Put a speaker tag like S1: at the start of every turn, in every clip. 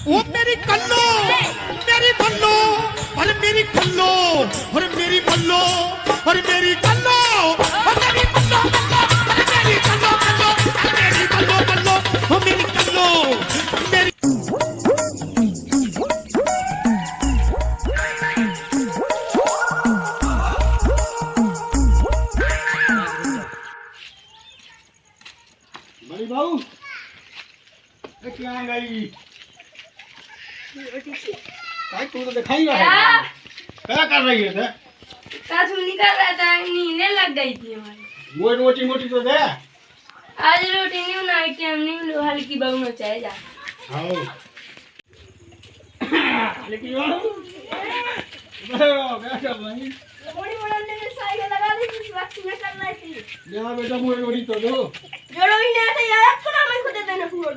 S1: ओ मेरी कल्लो, मेरी बल्लो, अरे मेरी कल्लो, अरे मेरी बल्लो, अरे मेरी कल्लो, अरे मेरी बल्लो, अरे मेरी कल्लो, अरे मेरी बल्लो, ओ मेरी कल्लो, मेरी
S2: बड़ी बहू क्या गई भाई तू तो दिखाई रहा है क्या कर रही है
S3: काजू निकल रहा था नींद लग गई थी हमारी
S2: वो रोटी मोटी तो दे
S3: आज रोटी नहीं बनाई कि हम नहीं हल्की बहू में चाहे जा
S2: आओ लेकिन बैठा भाई
S3: बड़ी बड़ने में साइकिल लगा दी इस वक्त में करना थी
S2: यहाँ बेटा मोड़ी रोटी तो दो
S3: जोड़ो ही नहीं आते यार सुना मैं खुद देने पूरा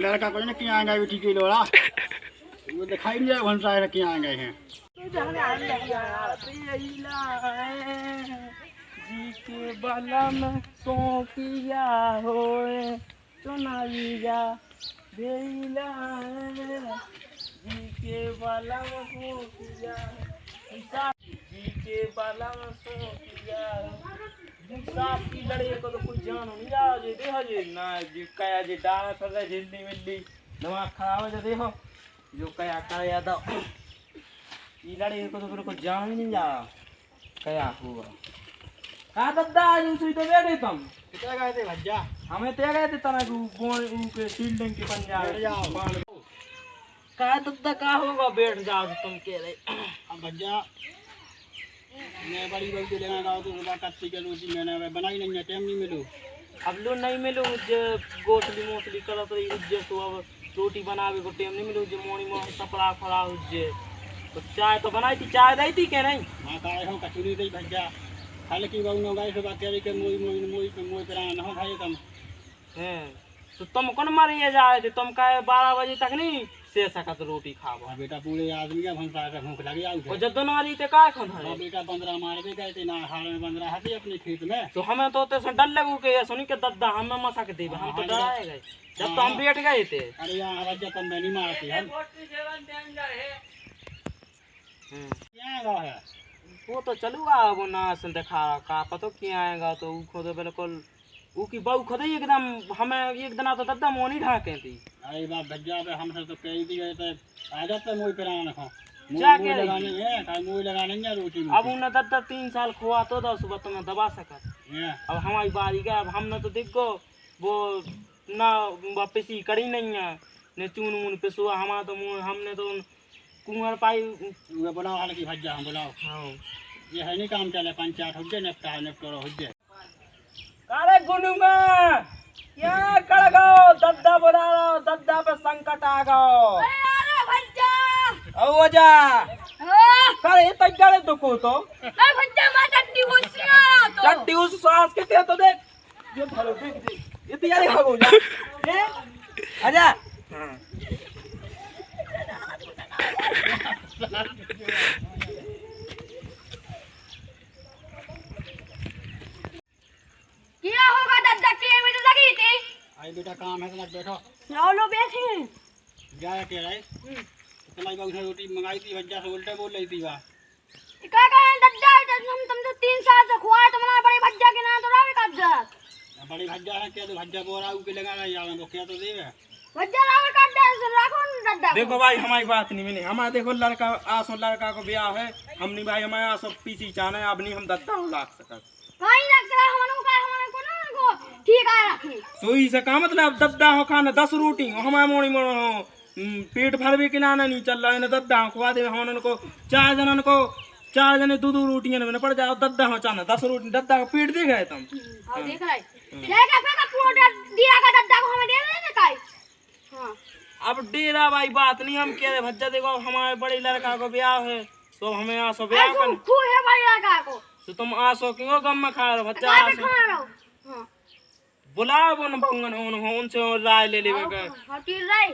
S2: लड़का कोई ना क्या आएगा बेटी के लोड़ा वो दिखाई नहीं जाए भंसा है क्या आए गए हैं
S4: जी के बाला में सोकिया होए चुनाविया देला जी के बाला में सोकिया जी के बाला में सोकिया साफ की लड़े को तो कोई जान नहीं जा जे देखो जे ना जी कया जे डाल कर रहे झिल्ली मिल्ली दिमाग खराब है जे देखो जो कया कर या तो ई लड़े को तो कोई जान ही नहीं जा कया हुआ का दद्दा आज सुई तो बैठे तुम
S2: कितना गए थे भज्जा
S4: हमें ते गए थे तना गोन के फील्डिंग के पंजाब का दद्दा का होगा बैठ जाओ तुम के रहे
S2: अब भज्जा मैं बड़ी बहू के लेना गाँव तो सुबह कच्ची के रोटी मैंने बनाई नहीं है टाइम नहीं मिलू
S4: अब लो नहीं मिलो मुझे गोटली मोटली करत रही उज्जे तो अब रोटी बनावे को टाइम नहीं मिलो जे मोनी मोह सपड़ा फड़ा उज्जे तो चाय तो बनाई थी चाय दी थी क्या नहीं
S2: माँ का आए हो कचौरी दई भज्जा खाले की बहू ने गाय सुबह कह रही के मोई कराना ना हो भाई तुम
S4: हैं तो तुम कौन मारिए जाए थे तुम का 12 बजे तक नहीं से सकत रोटी खावा
S2: बेटा पूरे आदमी का भंसा का भूख लगी आउ
S4: और जब दोनों वाली ते का खन है
S2: बेटा 15 मार के गए थे ना हाल में 15 हथे अपने खेत में
S4: तो हमें तो ते डर लगू के सुनी के दद्दा हमें मसक दे हम तो डराए गए जब तो हम बैठ गए थे
S2: अरे यहाँ भज्जा तुम मैं नहीं मारती हम क्या गाँव है
S4: वो तो चलूगा वो ना सुन देखा का पता क्या आएगा तो वो खुद बिल्कुल वो की बहू खुद ही एकदम हमें एक दिन तो दद्दा मोनी ढाके थी
S2: अरे बाप भज्जा पे हमसे तो कह दी गए थे आ जाते मोई कराना ना
S4: क्या
S2: मोई लगाने है का मोई लगाने नहीं रोटी में
S4: अब उन्हें दद्दा 3 साल खुआ तो दो सुबह तुम्हें दबा सकत अब हमारी बारी का अब हमने तो देखो वो ना वापसी करी नहीं है ने चून मून पिसुआ हमारा तो हमने तो कुंवर पाई
S2: वो बनाओ हाल की भज्जा हम बुलाओ
S4: हाँ
S2: ये है नहीं काम चले पंचायत हो जाए निपटा निपटो हो जाए
S4: अरे गुनुमा क्या कर गो दद्दा बुला रहा दद्दा पे संकट आ गो
S3: अरे भज्जा
S4: ओ जा
S3: हां
S4: करे तक गड़े तो को तो
S3: अरे भज्जा मैं टट्टी उसिया तो
S4: टट्टी उस सांस के ते तो देख ये भलो देख ये तैयारी हो जा ए आजा हां
S3: क्या होगा दद्दा के में तो लगी थी
S2: आई बेटा काम है तो बैठो
S3: लाओ लो बैठे
S2: जाया कह रहा है तुम्हारी बहू से रोटी मंगाई थी भज्जा से उल्टे बोल रही थी वाह
S3: क्या कहें दद्दा हम तुम तो 3 साल से खुआ है तुम्हारा बड़ी भज्जा के ना तो रावे काट
S2: बड़ी भज्जा है क्या तो भज्जा बोरा के लगा रहा है वो क्या तो देवे
S3: भज्जा रावे काट दे रखो दद्दा
S4: देखो भाई हमारी बात नहीं मिली हमारा देखो लड़का आसो लड़का को ब्याह है हम नहीं भाई हमारे आसो पीछे चाहना है अब नहीं हम दद्दा लाग सकत
S3: भाई लग सका हमन को ना को ठीक है रखी
S4: तो इसे का मतलब दद्दा हो खाना 10 रोटी हमारे मोड़ी मोड़ पेट भरवे के ना नहीं चल रहा है ना दद्दा खुआ दे हम उनको 4 जनन को 4 जने 2 रोटियां में पड़ जाओ दद्दा हो चाहना 10 रोटी दद्दा का पेट देख रहे तुम
S3: हां देख रहे लेके फेंका पूरा दिया का दद्दा को हमें दे देने काई हां
S4: अब डेरा भाई बात नहीं हम कह रहे भज्जा देखो हमारे बड़े लड़का को ब्याह है तो हमें आसो ब्याह कर
S3: खू है भाई लड़का को
S4: तो तुम आसो क्यों गम में खा रहे भज्जा
S3: काय पे
S4: आसो
S3: खा रहो हां
S4: बुलाओ उन भंगन उनसे राय ले लेवे का
S3: हां तीर रही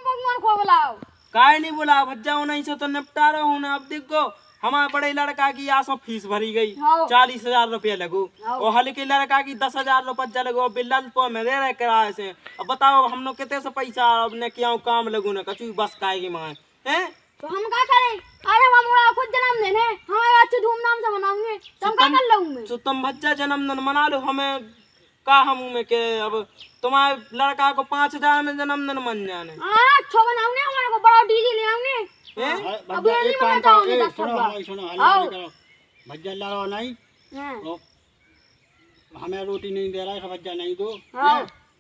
S3: भगवान को बुलाओ
S4: काय नहीं बुलाओ भज्जा उन्हीं से तो निपटा रहा हूं अब देखो हमारे बड़े लड़का की आसो फीस भरी गई
S3: हाँ।
S4: 40,000 रुपया लगो
S3: हाँ।
S4: और हल्के लड़का की 10,000 रुपया लगो बिल्लाल तो में दे रहे किराए से। अब बताओ हम लोग कितने से पैसा अपने क्या काम लगू ना कचू बस काएगी माए हैं।
S3: तो हम क्या करें? अरे हमारा खुद जन्मदिन है, हमारे अच्छे धूमधाम से मनाऊंगे, तो हम क्या कर लूंगे?
S4: तो तुम बच्चा जन्मदिन मना लो, हमें का हम में के अब तुम्हारे लड़का को 5,000 में जन्मदिन मन जाने
S3: अच्छा बनाऊंगे, हमारे को बड़ा डीजे ले आऊंगे।
S4: हैं?
S3: अब ये नहीं बनाता हूँ मैं 10
S2: सुनो सुनो हल्ला नहीं करो, भज्जा लड़ो नहीं।
S3: हाँ।
S2: तो हमें रोटी नहीं दे रहा है, भज्जा नहीं दो।
S3: हाँ।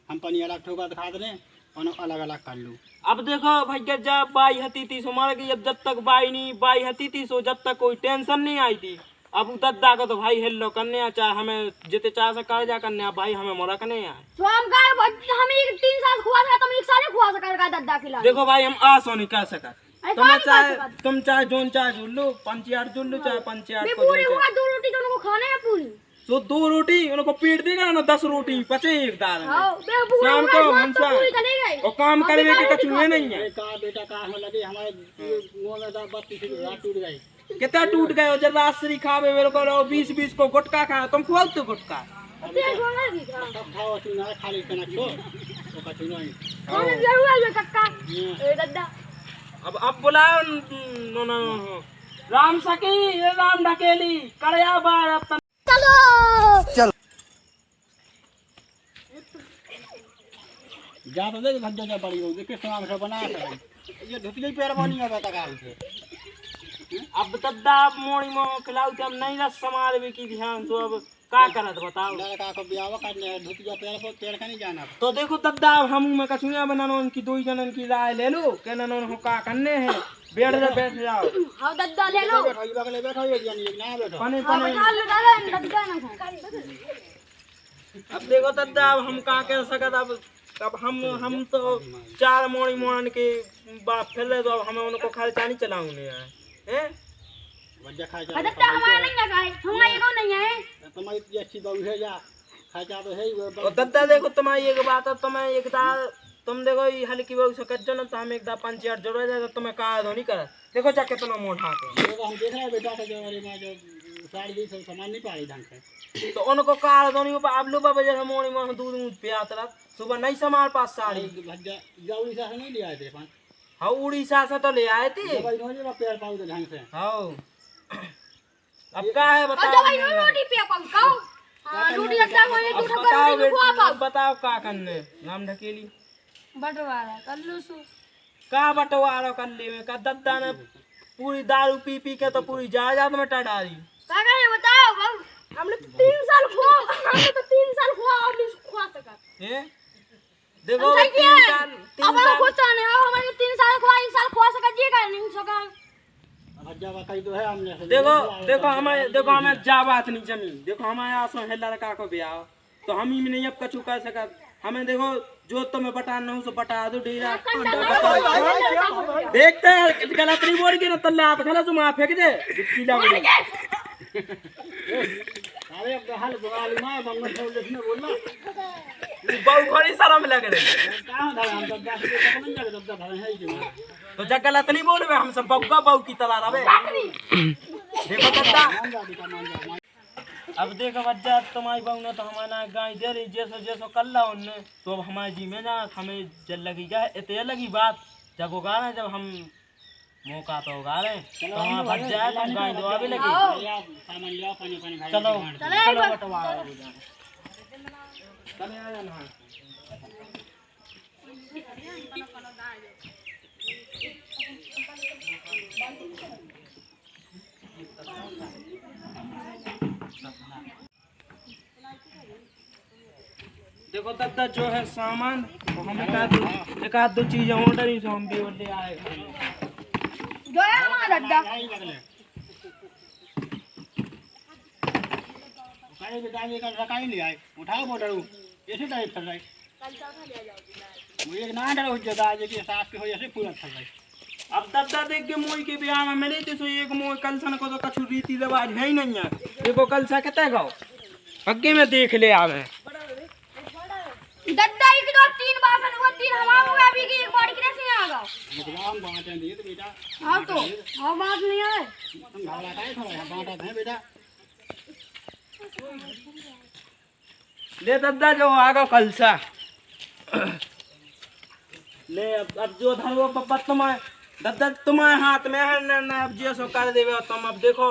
S2: हम पनी अलग ठोका दिखा दे और अलग अलग कर लूँ।
S4: अब देखो भैया जब बाई हती थी सो मार गई, अब जब तक बाई नहीं बाई हती थी सो जब तक कोई टेंशन नहीं आई थी। अब दद्दा को तो भाई हेलो करने आ चाहे हमें जिते चाह से कर्जा करने आ भाई हमें मोरा करने आए।
S3: तो हम का हम 3 साल खुआ था, तुम 1 साल ही खुआ सका का दद्दा खिला।
S4: देखो भाई हम आसो नहीं कर सका,
S3: अरे
S4: तुम्हें
S3: कहाँ
S4: चाहे
S3: नहीं कर सकत?
S4: तुम चाहे जोन चाहे झूल लो 5,000 झूल लो चाहे 5,000
S3: मैं
S4: को
S3: पूरी
S4: झूल लो।
S3: हुआ 2 रोटी तो उनको खाने है पूरी।
S4: तो 2 रोटी उनको पेट देगा ना 10 रोटी पचे एक दाल में।
S3: हां बे पूरा
S4: शाम को हमसा
S3: पूरी चली गई
S4: और काम करने के कछु है नहीं है।
S2: का बेटा का में लगे हमारे मुंह में 32 टूट गई।
S4: कितना टूट गए हो जब रात्रि खावे मेरे को 20 को गुटखा खा तुम खोलते गुटखा
S3: तेरे को नहीं दिख रहा।
S2: सब खाओ तू ना खाली तना छो तो कछु नहीं।
S3: कौन जरूर है कक्का ए दद्दा।
S4: अब बुलाओ नो नो नो राम सकी ये राम ढकेली कड़या बार अब
S3: चलो
S2: जा तो देख भज्जा जा पड़ी हो देख के सामान से बना कर ये धुतली पैर बनी है बेटा का उसे।
S4: अब दद्दा मोड़ी मो खिलाऊ हम नहीं रस समाज में की ध्यान तो अब का करत बताओ।
S2: लड़का को ब्याह करने है धुतिया पैर पर पैर का नहीं जाना।
S4: तो देखो दद्दा हम में कछुआ बनानो उनकी 2 जनन की राय ले लो के ननो हो का करने हैं बैठ जाओ।
S3: हां दद्दा ले लो
S2: बैठो ये बगले बैठो ये जानी ना बैठो।
S4: पने
S3: हां
S4: पने
S3: बैठा लो दादा दद्दा ना खा।
S4: अब देखो दद्दा अब हम का कह सकत अब हम तो 4 मोड़ी मोड़न के बाप फैले तो अब हमें उनको खर्चा नहीं चलाऊंगे हैं।
S2: भज्जा खा जा
S3: दद्दा हमारा नहीं लगा है, हमारा को नहीं है।
S2: तुम्हारी इतनी अच्छी बहू है जा खा जा तो है वो।
S4: और दद्दा देखो तुम्हारी एक बात है तुम्हें एक दाल तुम देखो ये हल्की बहू से कच्चो ना तो हम एक दा 5,000 जोड़ा जाए तो तुम्हें का धो नहीं कर देखो जा कितना मोटा है।
S2: हम देख रहे हैं बेटा का जो हमारी माँ जो साड़ी दी सब सामान नहीं पाई ढंग से।
S4: तो उनको कार धोनी ऊपर अब लो बाबा जैसे मोड़ी में दूध पियात रहा सुबह नहीं समार पास साड़ी
S2: भज्जा जाऊरी सा नहीं लिया थे पान।
S4: हाँ उड़ीसा से तो ले आए थे।
S2: भाई नोजे पैर पाऊ ढंग से।
S4: हाँ अब क्या है
S3: और
S4: बताओ।
S3: जब भाई रोटी पे पकाओ हां रोटी दद्दा को ये
S4: अब
S3: दूसरा
S4: बताओ
S3: रोटी खुआ
S4: बेटा
S3: पाओ।
S4: अब बताओ का करने राम ढकेली
S3: बटवारा कर लो सु
S4: का बंटवारा कर ले में का दद्दा ने पूरी दारू पी पी के तो पूरी जायदाद में डाली।
S3: का करे बताओ बाबू हमने 3 साल खुआ, हमने तो 3 साल खुआ और नहीं खुआ सका।
S4: हैं देखो
S3: हम
S4: 3 साल
S3: अब हम खुश रहने हो हमारे 3 साल खुआ 1 साल खुआ सका जी का नहीं सका।
S2: भज्जा बताई तो है हमने।
S4: देखो हमें जा बात नहीं जमी देखो हमारे आसो है लड़का को ब्याह तो हम ही में नहीं अब कछु कर सका। हमें देखो जो तुम्हें बटा न हो सो बटा दो डेरा देखते हैं गलत नहीं बोल के ना तल्ला हाथ खला तुम फेंक दे पीला बोली।
S2: अरे अब हाल बवाल मां बंगल से देखने बोलना
S4: बहु खड़ी शर्म लग रही
S2: कहां था हम तो गाछ के तक नहीं जाके दबदा था है ही
S4: तो जग गलत नहीं बोल हम सब बग्गा बहु की तरह रहे। देखो दद्दा अब देखो बच्चा तुम्हारी बहू ने तो हमारा गाय दे रही जैसो जैसो कर ला उनने तो अब हमारे जी में ना हमें जल लगी गा इतने लगी बात जब उगा रहे जब हम मौका तो उगा रहे तो हमारा भट जाए तो गाय दवा भी लगी।
S2: सामान लिया पानी पानी खाई।
S4: चलो
S3: चले
S4: चलो बटवा चले आ जाना। देखो दद्दा जो है सामान तो हम एक आध दो चीजें ऑर्डर ही से हम भी ले आए।
S3: जो है हमारा दद्दा
S2: आई बगले काहे के दाने का रकाई ले आए उठाओ बोडरू ऐसे टाइप कर रही मुझे एक ना डर हो जदा आज के साथ के हो ऐसे पूरा कर रही।
S4: अब दद्दा देख के मोई के ब्याह में मिली थी सो एक मोई कलसन को तो कछु रीति रिवाज है ही नहीं है। देखो कलसा कहते गाओ अग्गे में देख ले आवे
S3: दद्दा एक दो 3 बासन हुआ तीन हमारा हो गया अभी की एक बार कितने से आ गया
S2: हम बांटे दिए तो बेटा
S3: हाँ तो हाँ बात नहीं है
S2: तुम भावला का थोड़ा बांटा है बेटा
S4: ले दादा जो आगा कल सा ले अब जो धर वो पप्पा तुम्हारे दादा तुम्हारे हाथ में है ना अब जो सो कर देवे तुम अब देखो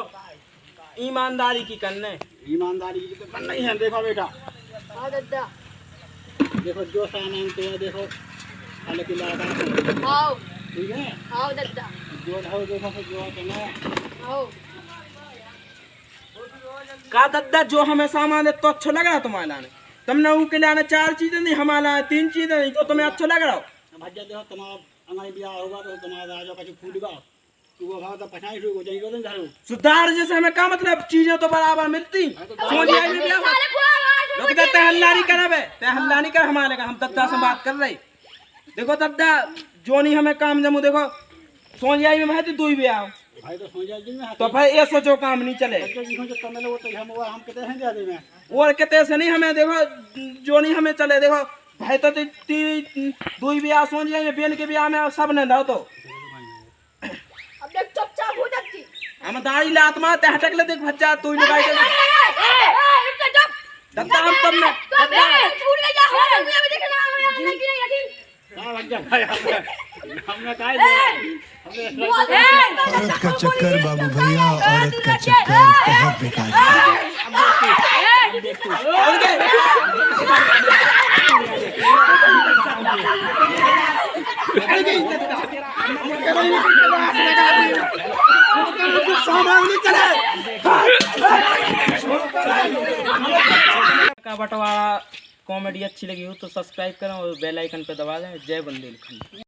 S4: ईमानदारी की करने
S2: ईमानदारी की तो करना ही है देखो बेटा
S3: हाँ दादा
S2: देखो जो सामान तो है देखो अलग की लगा
S3: हाँ
S2: ठीक है
S3: हाँ दादा
S2: जो धाओ देखो फिर जो करना
S3: हाँ
S4: का दादा जो हमें सामान है तो अच्छा लग रहा है तुम्हारे लाने तुमने उनके लाने 4 चीजें नहीं हमारे लाने 3 चीजें नहीं तो तुम्हें अच्छा लग रहा हो
S2: भज्जा देखो तुम्हारा हमारे ब्याह होगा तो तुम्हारा राजा का फूट गया तू वो भाव तो 50 रुपये जाएगी तो झाड़ू
S4: सुधार जैसे हमें का मतलब चीजें तो बराबर मिलती समझ आई नहीं क्या
S3: साले पूरा
S4: लोग कहते हैं हल्ला नहीं कर बे ते हल्ला नहीं कर हमारे का हम दद्दा से बात कर रहे देखो दद्दा जो नहीं हमें काम जमू देखो सोच आई में महती दुई भी आओ
S2: भाई तो सोचा जी में
S4: तो फिर ये सोचो काम नहीं चले
S2: भज्जा जी को जो तुम लोग तो हम कहते हैं जाते में
S4: और कहते ऐसे नहीं हमें देखो जो नहीं हमें चले देखो भाई तो दुई भी आ सोच आई बेन के भी में सब ने दो तो
S3: अब देख चुपचाप हो जाती
S4: हम दाढ़ी लात मार ते हटक ले देख बच्चा तू ही लगाई
S3: इतना जब
S4: दद्दा हम तब में
S3: छूट ले जा हमारे मुझे भी देखना हमें नहीं की नहीं
S2: हां भज्जा भाई हमने काय दिया
S5: औरत का चक्कर बाबू भैया औरत का चक्कर बहुत बेकार है
S4: का बटवारा कॉमेडी अच्छी लगी हो तो सब्सक्राइब करें और बेल आइकन पे दबा दें। जय बुंदेलखंड।